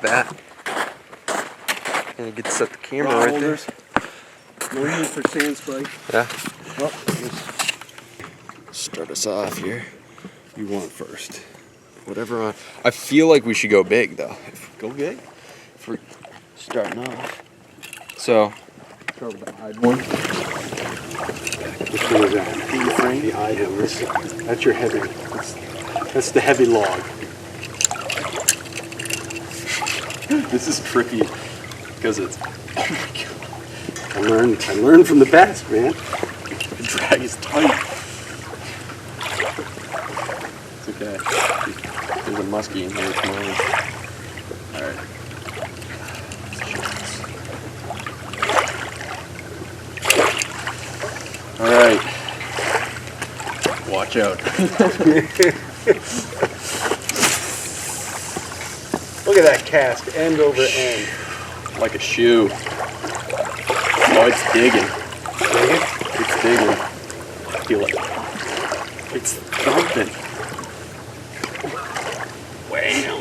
at that. And you get to set the camera right holders. There. No need for sand spray. Yeah. Well, let's start us off here. You want first. Whatever. I feel like we should go big though. Go big. If we're starting off. So. Start with the hide one. Which one is that? The frame. The hide one. That's your heavy. That's the heavy log. This is tricky because it's. Oh my god! I learned from the best, man. The drag is tight. It's okay. There's a muskie in here. Come on. All right. All right. Watch out. Look at that cast, end over end. Like a shoe. Oh, it's digging. Digging? It's digging. Feel it. It's thumping. Wow.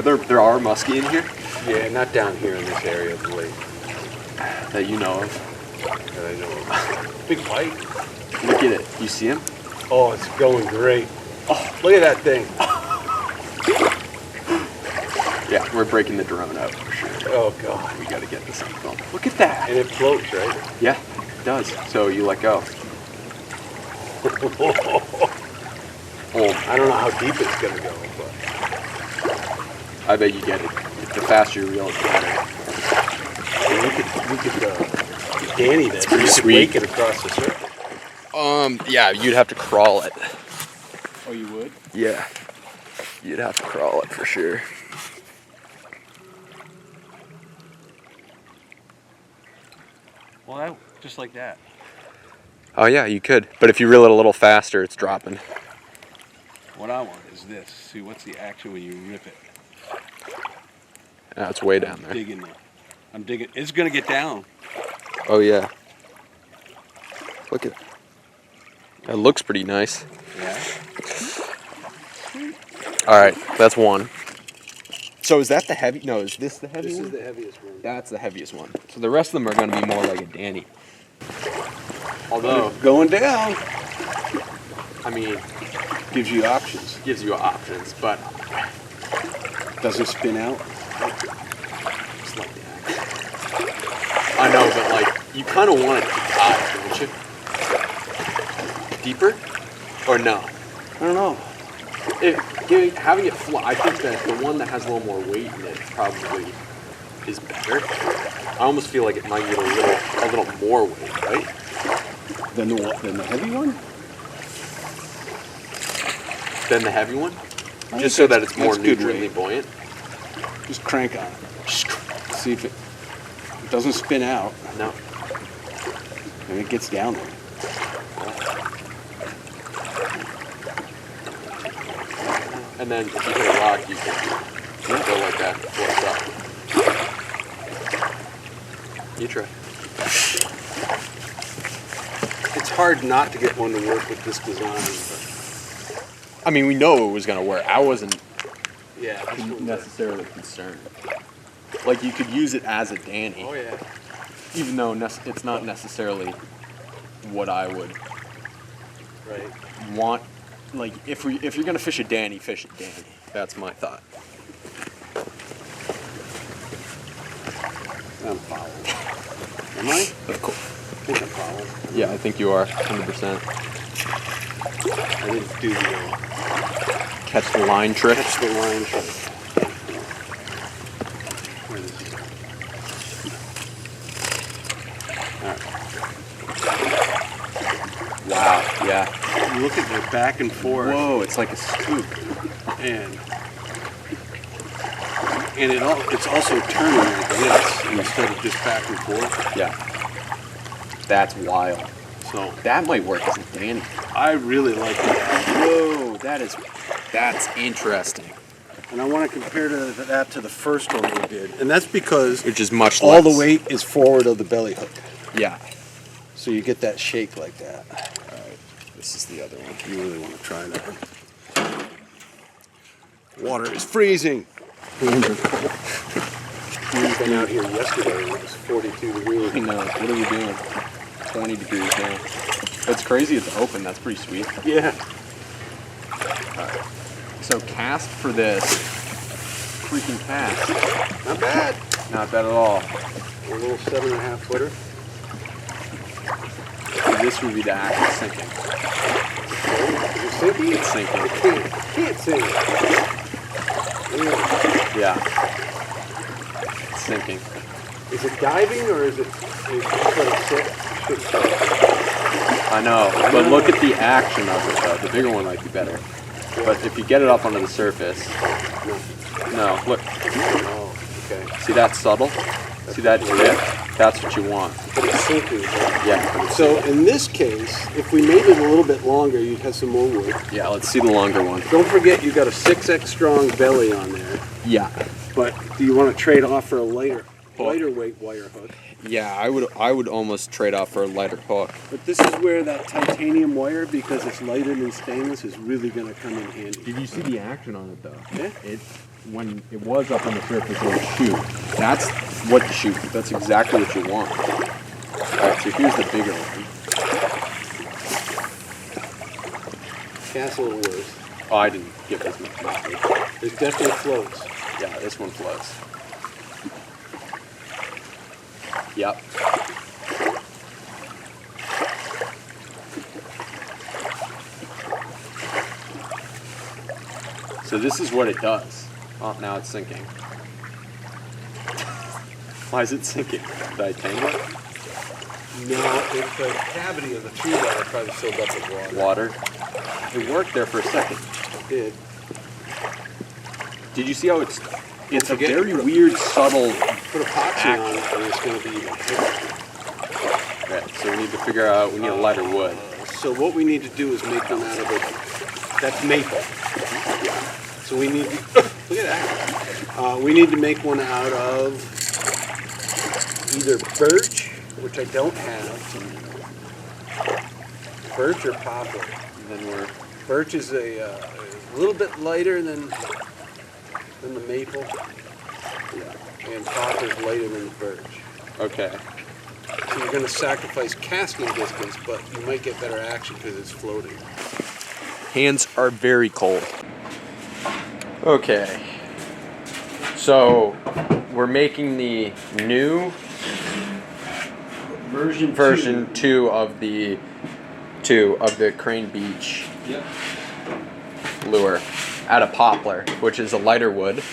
There are muskie in here? Yeah, not down here in this area of the lake. That you know of? That I know of. Big bite. Look at it. You see him? Oh, it's going great. Oh, look at that thing. Yeah, we're breaking the drone out for sure. Oh, God. We got to get this on film. Look at that. And it floats, right? Yeah, it does. So you let go. Oh, I don't know how deep it's going to go, but I bet you get it. The faster you reel, the better. We could Danny that. It's pretty we could sweet. wake it across the surface. Yeah, you'd have to crawl it. Oh, you would? Yeah. You'd have to crawl it for sure. Well, just like that. Oh yeah, you could. But if you reel it a little faster, it's dropping. What I want is this. See, what's the action when you rip it? Yeah, it's way down there. I'm digging. It's going to get down. Oh yeah. Look at it. It looks pretty nice. Yeah. All right, that's one. So is that the heavy? No, is this the heavy one? This is the heaviest one. That's the heaviest one. So the rest of them are going to be more like a Danny. Although going down, I mean, gives you options. gives you options, but Doesn't spin out. just like that. I know, but like you kind of want it to dive, don't you? Deeper, or no? I don't know. Having it fly, I think that the one that has a little more weight in it probably is better. I almost feel like it might get a little more weight, right? Than the heavy one? Than the heavy one, I just think so that it's more that's good neutrally weight. buoyant. Just crank on it. See if it doesn't spin out. No. And it gets down there. And then if you hit a rock, you can go like that before it's up. You try. It's hard not to get one to work with this design. But I mean, we know it was going to work. I wasn't yeah, this one's necessarily concerned. Like, you could use it as a Danny. Oh yeah. Even though it's not necessarily what I would want. Like, if you're going to fish a Danny, fish a Danny. That's my thought. I'm following. Am I? Of course. I think I'm following. Yeah, I think you are, 100%. I didn't do the Catch the line trick. catch the line trick. Where is it? All right. Wow, yeah. Look at the back and forth. Whoa, it's like a scoop. And it's also turning like this instead of just back and forth. Yeah. That's wild. So That might work as a Danny. I really like that. Whoa, that's interesting. And I want to compare that to the first one we did. And that's because Which is much all less. the weight is forward of the belly hook. Yeah. So you get that shake like that. All right. This is the other one. You really want to try that. Water is freezing. Hands are cold. We've been out here yesterday and it was 42 degrees. I know. What are we doing? 20 degrees now. That's crazy. It's open. That's pretty sweet. Yeah. Alright. So cast for this. Freaking cast. Not bad. Not bad at all. A little 7.5 footer. So this would be the act of sinking. Is it sinking? It's sinking. Can't sink. Yeah. It's sinking. Is it diving or is it let it sit? Should sit. I know, but look at the action of it though. The bigger one might be better. But if you get it up onto the surface, no, look. Oh, okay. See that subtle? See that dip? That's what you want. But it's sinking. Yeah. So in this case, if we made it a little bit longer, you'd have some more wood. Yeah, let's see the longer one. Don't forget you got a 6X strong belly on there. Yeah. But do you want to trade off for a lighter weight wire hook? Yeah, I would almost trade off for a lighter hook. But this is where that titanium wire, because it's lighter than stainless, is really going to come in handy. Did you see the action on it though? Yeah. When it was up on the surface, it would shoot. That's what to shoot. That's exactly what you want. Alright, so here's the bigger one. Cast a little worse. Oh, I didn't give this much. There's definitely floats. Yeah, this one floats. Yep. So this is what it does. Oh, now it's sinking. Why is it sinking? Did I tangle it? No, it's the cavity of the tree wire probably filled up with water. Water. It worked there for a second. It did. Did you see how it's a forget- very weird, subtle... Put epoxy on it and it's going to be even heavier. Okay, so we need to figure out, we need a lighter wood. So what we need to do is make them out of it. That's maple. So we need to, look at that. We need to make one out of either birch, which I don't have, birch or poplar. And then Birch is a little bit lighter than the maple. Yeah. And poplar's lighter than the birch. okay. So you're going to sacrifice casting distance, but you might get better action because it's floating. Hands are very cold. Okay. So we're making the new version 2 of the Crane Beach lure out of poplar, which is a lighter wood.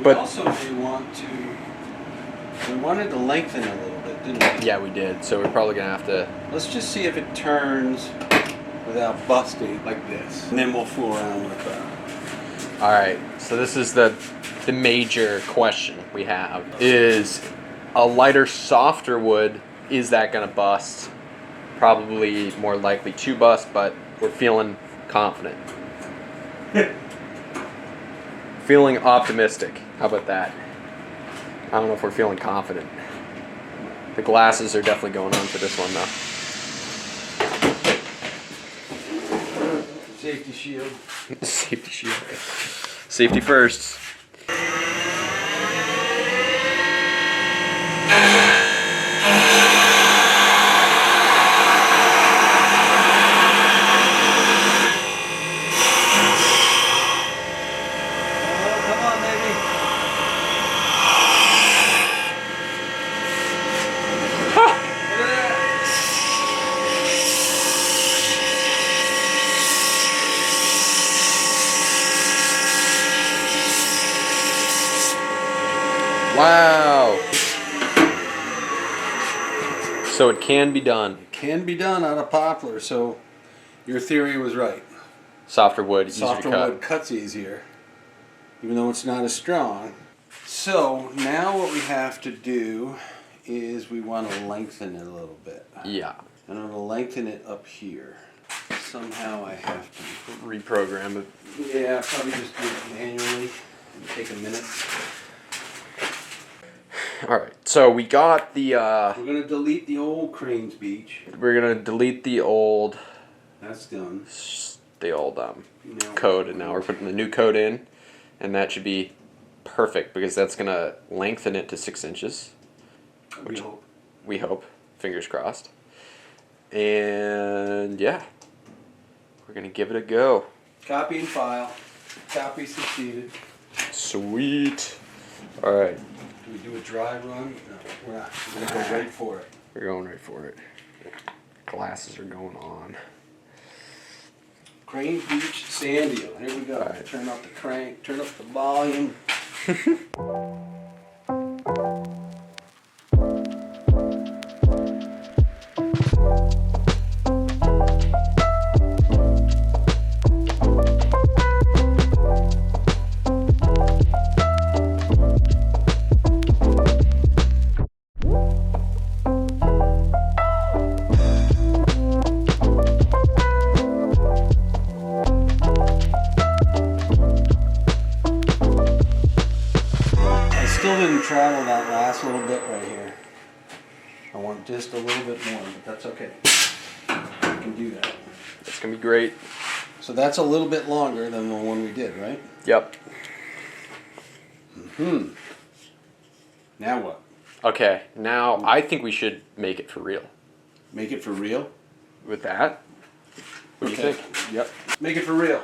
We also may want to. We wanted to lengthen it a little bit, didn't we? Yeah, we did. So we're probably gonna have to. Let's just see if it turns without busting like this, and then we'll fool around with that. All right. So this is the major question we have: is a lighter, softer wood, is that gonna bust? Probably more likely to bust, but we're feeling confident. Feeling optimistic. How about that? I don't know if we're feeling confident. The glasses are definitely going on for this one, though. Safety shield. Safety shield. Safety first. Wow. So it can be done. Can be done out of poplar, so your theory was right. Softer wood, easier Softer to cut. wood cuts easier, even though it's not as strong. So now what we have to do is we want to lengthen it a little bit. Yeah. And I'm going to lengthen it up here. Somehow I have to. Reprogram it. Yeah, probably just do it manually. It'll take a minute. Alright, so we got the, We're going to delete the old Cranes Beach. we're gonna delete the old That's done. the old code, and now we're putting the new code in, and that should be perfect because that's gonna lengthen it to 6 inches. We hope. We hope. Fingers crossed. And yeah, we're gonna give it a go. Copy and file. Copy succeeded. Sweet. All right. Do we do a dry run? No, we're not. We're gonna go right for it. We're going right for it. Glasses are going on. Crane Beach Sand Deal. Here we go. Right. Turn up the crank. Turn up the volume. Still didn't travel that last little bit right here. I want just a little bit more, but that's okay. I can do that. It's gonna be great. So that's a little bit longer than the one we did, right? Yep. Now what? Okay, now I think we should make it for real. Make it for real? With that? What do you think? Yep. Make it for real.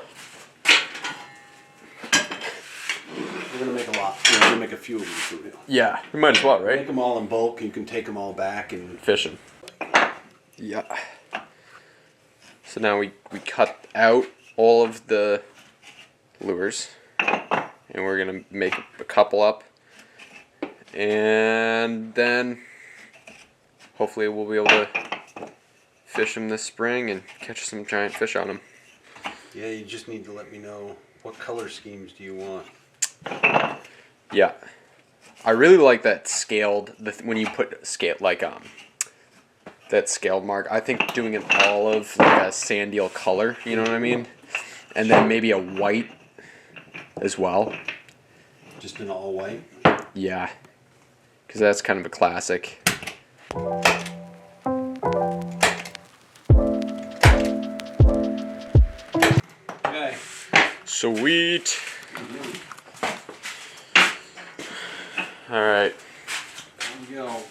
We're gonna make a lot. We're gonna make a few of them for real. Yeah, we might as well, Make right? them all in bulk. You can take them all back and Fishing. Yeah. So now we cut out all of the lures, and we're gonna make a couple up, and then hopefully we'll be able to fish them this spring and catch some giant fish on them. yeah, you just need to let me know what color schemes do you want. Yeah, I really like that scaled. When you put scale that scaled mark. I think doing an olive, like a sand deal color. You know what I mean? And then maybe a white as well. Just an all white. Yeah, because that's kind of a classic. Okay. Sweet. All right. Here we go.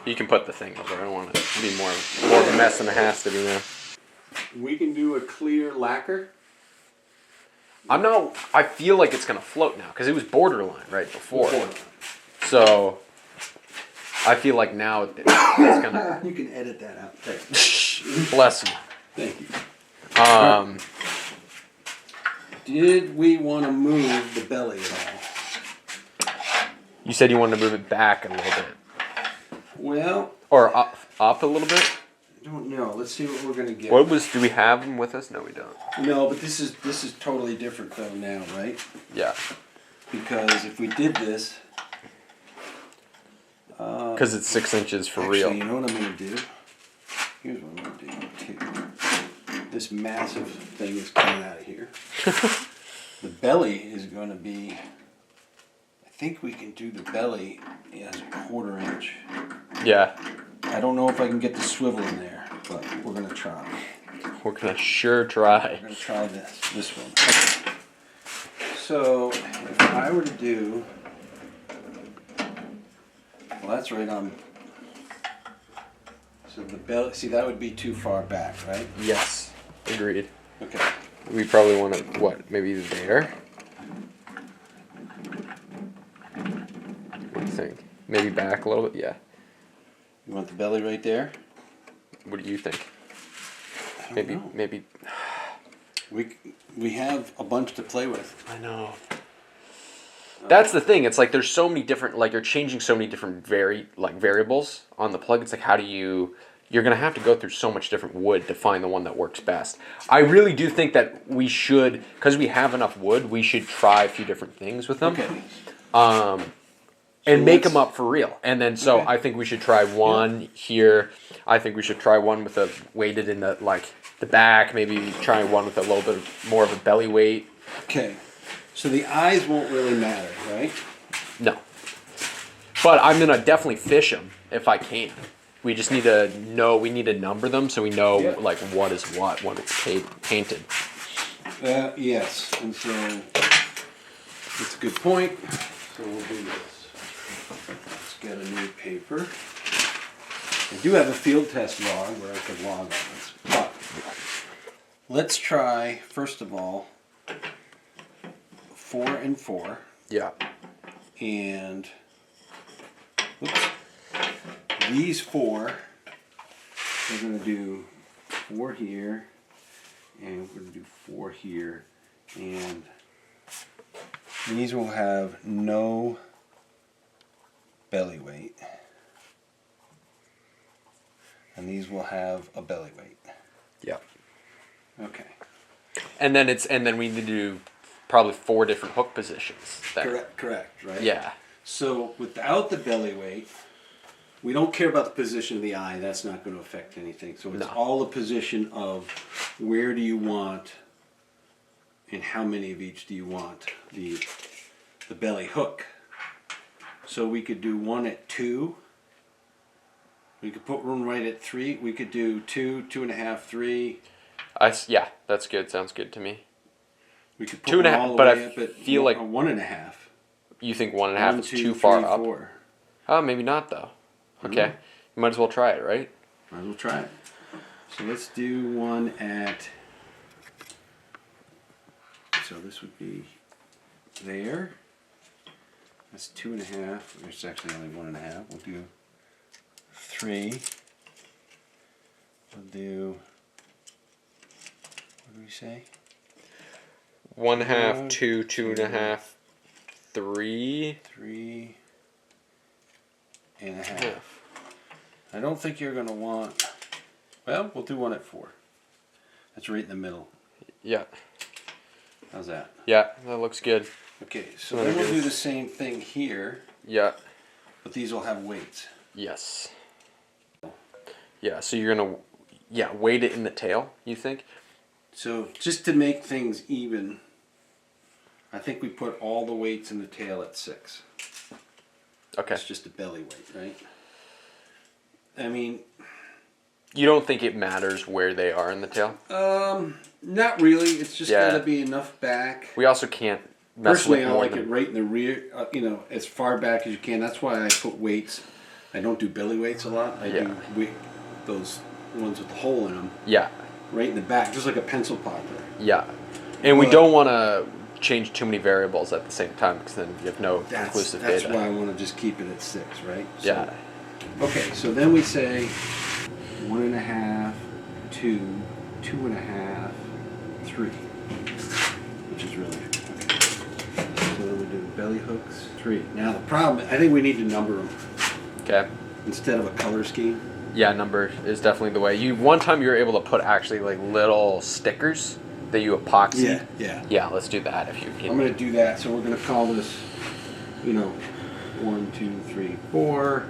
You can put the thing over. I don't want it to be more of a mess than it has to be now. We can do a clear lacquer. I feel like it's gonna float now because it was borderline right before. So I feel like now it's gonna. You can edit that out. Bless you. Thank you. Did we want to move the belly at all? You said you wanted to move it back a little bit, Well, or up a little bit. I don't know. Let's see what we're gonna get. Do we have them with us? No, we don't. No, but this is totally different though now, right? Yeah. Because if we did this, Because it's 6 inches for actually, real. you know what I'm gonna do? Here's what I'm gonna do too. This massive thing is coming out of here. The belly is going to be. I think we can do the belly as a 1/4 inch. Yeah. I don't know if I can get the swivel in there, but we're gonna try. We're gonna sure try. We're gonna try this one. Okay. So if I were to do, well, that's right on. So the belly. See, that would be too far back, right? Yes. Agreed. Okay. We probably want to, maybe there? What do you think? Maybe back a little bit? Yeah. You want the belly right there? What do you think? I don't know. Maybe. We have a bunch to play with. I know. That's the thing. It's like there's so many different, like you're changing so many different variables on the plug. It's like how do you're going to have to go through so much different wood to find the one that works best. I really do think that we should, because we have enough wood, we should try a few different things with them. Okay. And make them up for real. And then so Okay. I think we should try one here. I think we should try one with a weighted in the back. Maybe try one with a little bit more of a belly weight. Okay. So the eyes won't really matter, right? No. But I'm going to definitely fish them if I can. we just need to know. We need to number them so we know Yeah. like what is what when it's painted. Yes, and so it's a good point. So we'll do this. Let's get a new paper. I do have a field test log where I can log on this. But let's try, first of all, 4 and 4. Yeah. And oops, these 4, we're going to do 4 here, and we're going to do 4 here, and these will have no belly weight, and these will have a belly weight. Yeah. Okay. And then we need to do probably 4 different hook positions. Then. Correct, right? Yeah. So without the belly weight, we don't care about the position of the eye. That's not going to affect anything. So it's all the position of where do you want and how many of each do you want the belly hook. So we could do 1 at 2. We could put one right at 3. We could do 2, 2.5, 3. Yeah, that's good. Sounds good to me. We could put 2.5, all the but way I up at feel like 1.5. You think 1.5 is too far up? 4. Oh, maybe not though. Okay, you might as well try it, right? Might as well try it. So let's do 1 at. So this would be there. That's 2.5. It's actually only 1.5. We'll do 3. We'll do. What do we say? 1.5, 2, 2.5, 3. 3.5. I don't think you're going to want. Well, we'll do 1 at 4. That's right in the middle. Yeah. How's that? Yeah, that looks good. Okay, so then we'll do the same thing here. Yeah. But these will have weights. Yes. Yeah, so you're going to weight it in the tail, you think? So just to make things even, I think we put all the weights in the tail at 6. Okay. It's just a belly weight, right? I mean, you don't think it matters where they are in the tail? Not really. It's just got to be enough back. We also can't mess Personally, with I more like than... it right in the rear, as far back as you can. That's why I put weights. I don't do belly weights a lot. I do those ones with the hole in them. Yeah. Right in the back, just like a pencil popper. Yeah. And we don't want to change too many variables at the same time because then you have no conclusive data. That's why I want to just keep it at 6, right? So, yeah. Okay, so then we say 1.5, 2, 2.5, 3, which is really okay. So then we do belly hooks, 3. Now the problem, I think we need to number them. Okay. Instead of a color scheme. Yeah, number is definitely the way. One time you were able to put actually like little stickers that you epoxy. Yeah. Yeah, let's do that if you can. I'm going to do that. So we're going to call this, 1, 2, 3, 4,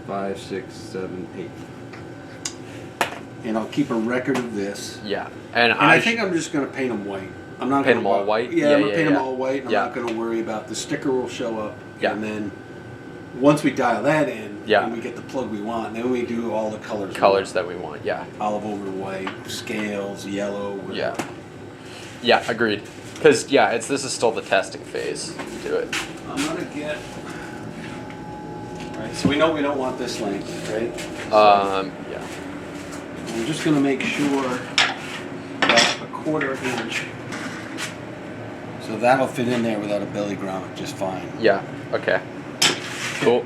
5, 6, 7, 8. And I'll keep a record of this. Yeah. And I think I'm just going to paint them white. I'm not paint them all white? Yeah, I'm going to paint them all white. And I'm not going to worry about the sticker will show up. Yeah. And then once we dial that in, yeah. and we get the plug we want, then we do all the colors. That we want, yeah. Olive over white, scales, yellow, whatever. Yeah. Yeah, agreed. Because, this is still the testing phase to it. I'm going to get... Right, so we know we don't want this length, right? Yeah. I'm just going to make sure that a 1/4 inch, so that'll fit in there without a belly grommet just fine. Yeah, okay. Cool.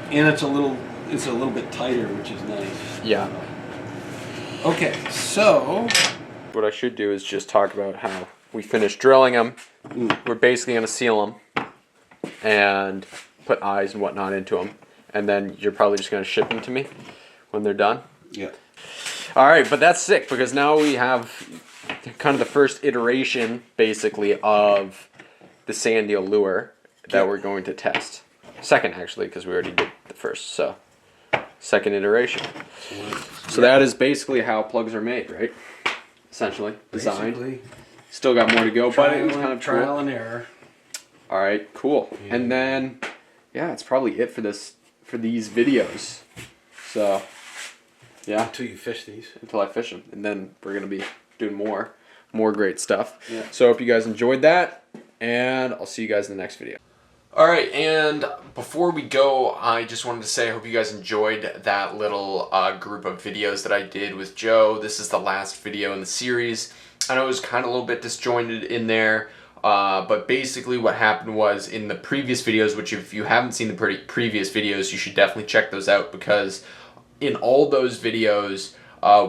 And it's a little bit tighter, which is nice. Yeah. Okay, so what I should do is just talk about how we finished drilling them. We're basically going to seal them and put eyes and whatnot into them. And then you're probably just going to ship them to me when they're done. Yeah. All right, but that's sick because now we have kind of the first iteration, basically, of the sand eel lure that we're going to test. Second, actually, because we already did the first. So, second iteration. So that is basically how plugs are made, right? Essentially, designed. Basically. Still got more to go, but it was kind of trial cool. and error. All right, cool. And then, it's probably it for this for these videos. So, yeah. Until you fish these. Until I fish them. And then we're going to be doing more great stuff. Yeah. So I hope you guys enjoyed that, and I'll see you guys in the next video. All right, and before we go, I just wanted to say I hope you guys enjoyed that little group of videos that I did with Joe. This is the last video in the series. I know it was kind of a little bit disjointed in there, but basically what happened was in the previous videos, which if you haven't seen the previous videos, you should definitely check those out, because in all those videos,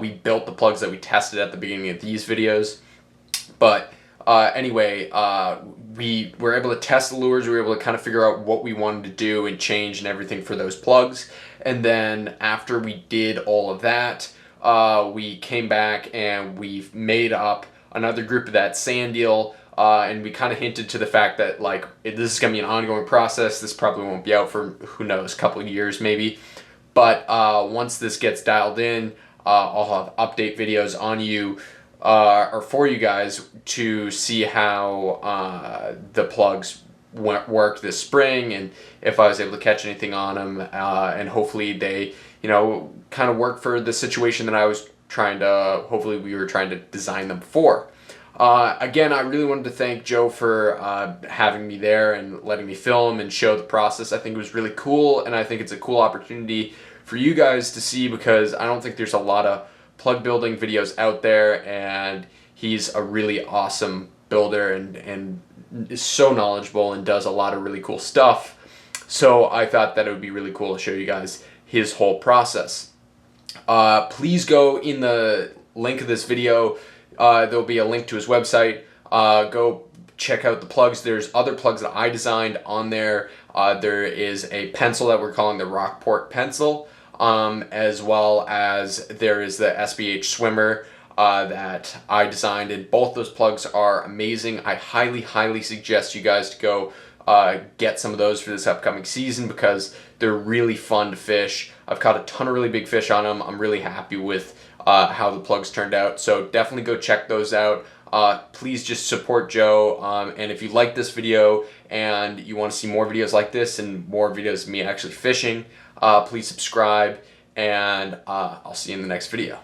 we built the plugs that we tested at the beginning of these videos. But anyway, we were able to test the lures. We were able to kind of figure out what we wanted to do and change and everything for those plugs. And then after we did all of that, we came back and we made up another group of that sand deal. And we kind of hinted to the fact that like this is going to be an ongoing process. This probably won't be out for, who knows, a couple of years maybe. But once this gets dialed in, I'll have update videos on you. Or for you guys to see how the plugs worked this spring, and if I was able to catch anything on them, and hopefully they, kind of work for the situation that I was hopefully we were trying to design them for. Again, I really wanted to thank Joe for having me there and letting me film and show the process. I think it was really cool, and I think it's a cool opportunity for you guys to see, because I don't think there's a lot of plug building videos out there, and he's a really awesome builder and is so knowledgeable and does a lot of really cool stuff. So I thought that it would be really cool to show you guys his whole process. Please go in the link of this video. There'll be a link to his website. Go check out the plugs. There's other plugs that I designed on there. There is a pencil that we're calling the Rockport pencil. As well as there is the SBH swimmer that I designed, and both those plugs are amazing. I highly suggest you guys to go get some of those for this upcoming season, because they're really fun to fish. I've caught a ton of really big fish on them. I'm really happy with how the plugs turned out, so definitely go check those out. Please just support Joe, and if you like this video and you want to see more videos like this and more videos of me actually fishing, please subscribe, and I'll see you in the next video.